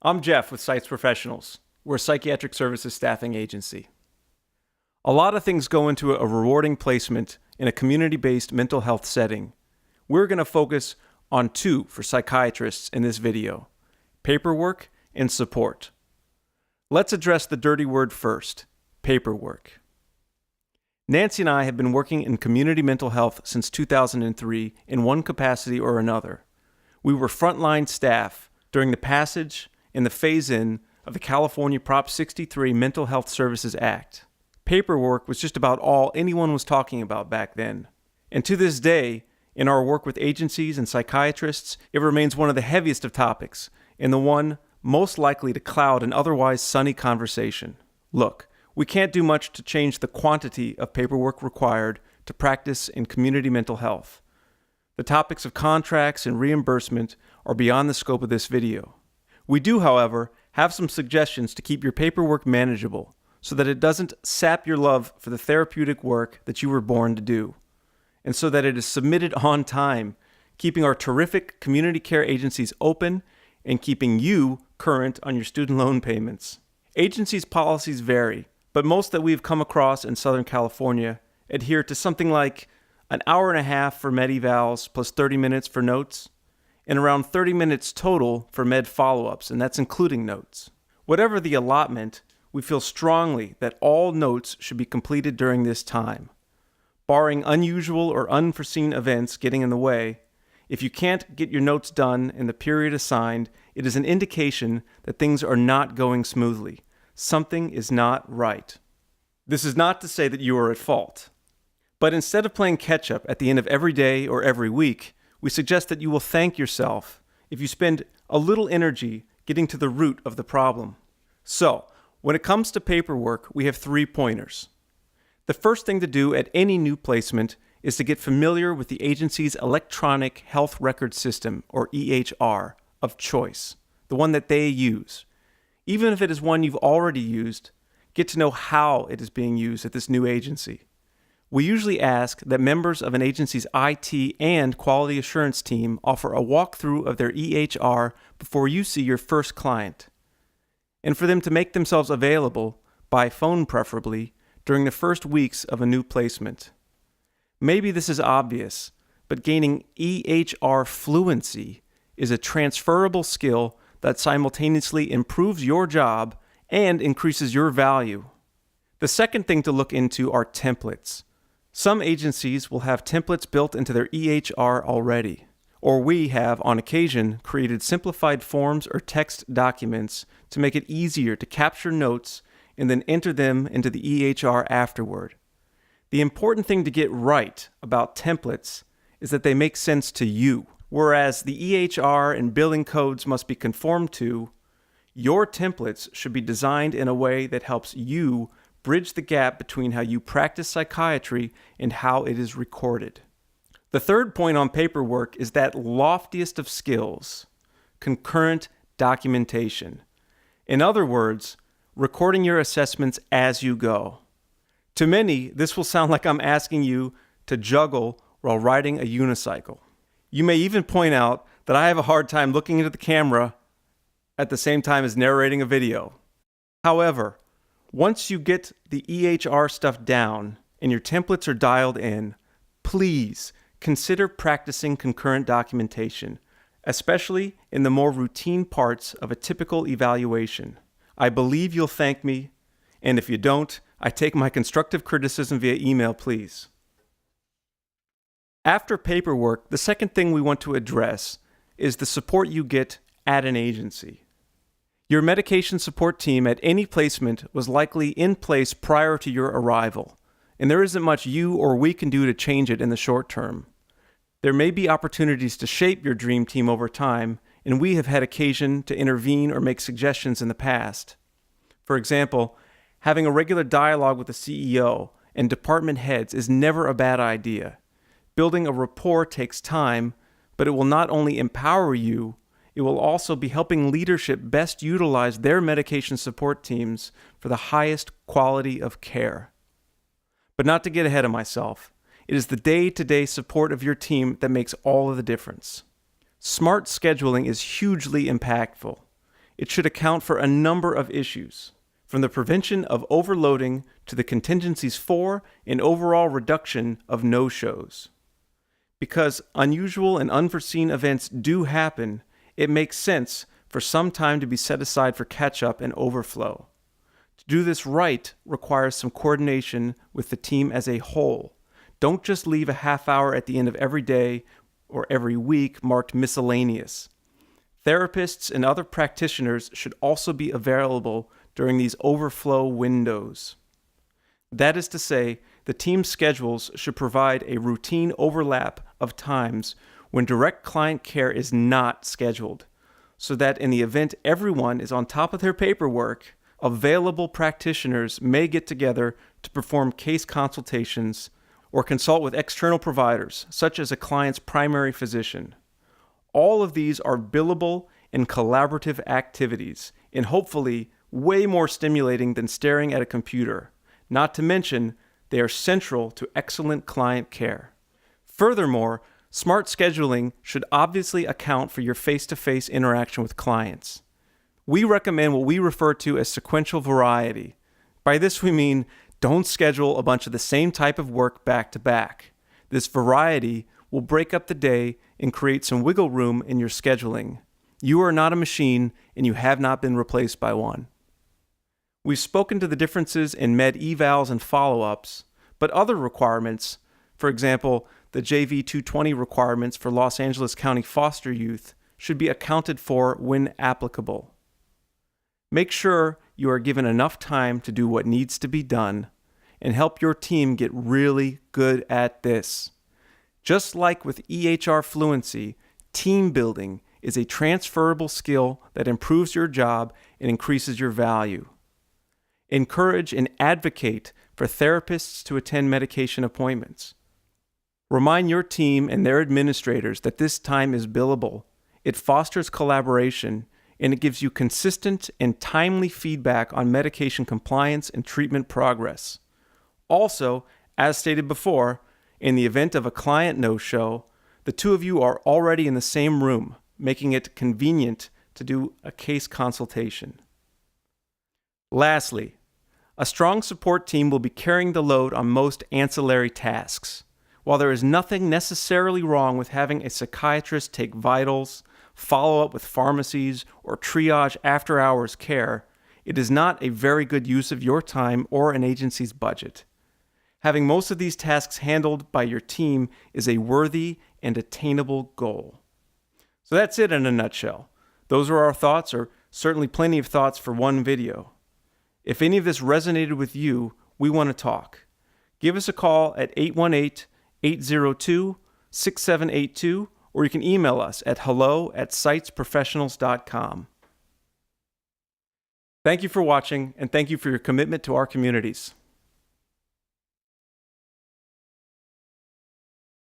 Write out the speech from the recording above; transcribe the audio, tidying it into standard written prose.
I'm Jeff with Sites Professionals. We're a psychiatric services staffing agency. A lot of things go into a rewarding placement in a community-based mental health setting. We're going to focus on two for psychiatrists in this video: paperwork and support. Let's address the dirty word first: paperwork. Nancy and I have been working in community mental health since 2003 in one capacity or another. We were frontline staff during the passage and the phase-in of the California Prop 63 Mental Health Services Act. Paperwork was just about all anyone was talking about back then. And to this day, in our work with agencies and psychiatrists, it remains one of the heaviest of topics and the one most likely to cloud an otherwise sunny conversation. Look, we can't do much to change the quantity of paperwork required to practice in community mental health. The topics of contracts and reimbursement are beyond the scope of this video. We do, however, have some suggestions to keep your paperwork manageable so that it doesn't sap your love for the therapeutic work that you were born to do, and so that it is submitted on time, keeping our terrific community care agencies open and keeping you current on your student loan payments. Agencies' policies vary, but most that we've come across in Southern California adhere to something like an hour and a half for med evals plus 30 minutes for notes, and around 30 minutes total for med follow-ups, and that's including notes. Whatever the allotment, we feel strongly that all notes should be completed during this time. Barring unusual or unforeseen events getting in the way, if you can't get your notes done in the period assigned, it is an indication that things are not going smoothly. Something is not right. This is not to say that you are at fault. But instead of playing catch-up at the end of every day or every week, we suggest that you will thank yourself if you spend a little energy getting to the root of the problem. So, when it comes to paperwork, we have 3 pointers. The first thing to do at any new placement is to get familiar with the agency's electronic health record system, or EHR, of choice, the one that they use. Even if it is one you've already used, get to know how it is being used at this new agency. We usually ask that members of an agency's IT and quality assurance team offer a walkthrough of their EHR before you see your first client, and for them to make themselves available, by phone preferably, during the first weeks of a new placement. Maybe this is obvious, but gaining EHR fluency is a transferable skill that simultaneously improves your job and increases your value. The second thing to look into are templates. Some agencies will have templates built into their EHR already, or we have, on occasion, created simplified forms or text documents to make it easier to capture notes and then enter them into the EHR afterward. The important thing to get right about templates is that they make sense to you. Whereas the EHR and billing codes must be conformed to, your templates should be designed in a way that helps you bridge the gap between how you practice psychiatry and how it is recorded. The third point on paperwork is that loftiest of skills: concurrent documentation. In other words, recording your assessments as you go. To many, this will sound like I'm asking you to juggle while riding a unicycle. You may even point out that I have a hard time looking into the camera at the same time as narrating a video. However, once you get the EHR stuff down and your templates are dialed in, please consider practicing concurrent documentation, especially in the more routine parts of a typical evaluation. I believe you'll thank me, and if you don't, I take my constructive criticism via email, please. After paperwork, the second thing we want to address is the support you get at an agency. Your medication support team at any placement was likely in place prior to your arrival, and there isn't much you or we can do to change it in the short term. There may be opportunities to shape your dream team over time, and we have had occasion to intervene or make suggestions in the past. For example, having a regular dialogue with the CEO and department heads is never a bad idea. Building a rapport takes time, but it will not only empower you, it will also be helping leadership best utilize their medication support teams for the highest quality of care. But not to get ahead of myself, it is the day-to-day support of your team that makes all of the difference. Smart scheduling is hugely impactful. it should account for a number of issues, from the prevention of overloading to the contingencies for and overall reduction of no-shows. Because unusual and unforeseen events do happen, it makes sense for some time to be set aside for catch-up and overflow. To do this right requires some coordination with the team as a whole. Don't just leave a half hour at the end of every day or every week marked miscellaneous. Therapists and other practitioners should also be available during these overflow windows. That is to say, the team's schedules should provide a routine overlap of times when direct client care is not scheduled, so that in the event everyone is on top of their paperwork, available practitioners may get together to perform case consultations or consult with external providers, such as a client's primary physician. All of these are billable and collaborative activities, and hopefully way more stimulating than staring at a computer. Not to mention, they are central to excellent client care. Furthermore, smart scheduling should obviously account for your face-to-face interaction with clients. We recommend what we refer to as sequential variety. By this we mean don't schedule a bunch of the same type of work back to back. This variety will break up the day and create some wiggle room in your scheduling. You are not a machine, and you have not been replaced by one. We've spoken to the differences in med evals and follow-ups, but other requirements, for example, the JV 220 requirements for Los Angeles County foster youth, should be accounted for when applicable. Make sure you are given enough time to do what needs to be done, and help your team get really good at this. Just like with EHR fluency, team building is a transferable skill that improves your job and increases your value. Encourage and advocate for therapists to attend medication appointments. Remind your team and their administrators that this time is billable. It fosters collaboration, and it gives you consistent and timely feedback on medication compliance and treatment progress. Also, as stated before, in the event of a client no-show, the two of you are already in the same room, making it convenient to do a case consultation. Lastly, a strong support team will be carrying the load on most ancillary tasks. While there is nothing necessarily wrong with having a psychiatrist take vitals, follow up with pharmacies, or triage after-hours care, it is not a very good use of your time or an agency's budget. Having most of these tasks handled by your team is a worthy and attainable goal. So that's it in a nutshell. Those are our thoughts, or certainly plenty of thoughts for one video. If any of this resonated with you, we want to talk. Give us a call at 818-802-6782, or you can email us at hello@sitesprofessionals.com. Thank you for watching, and thank you for your commitment to our communities.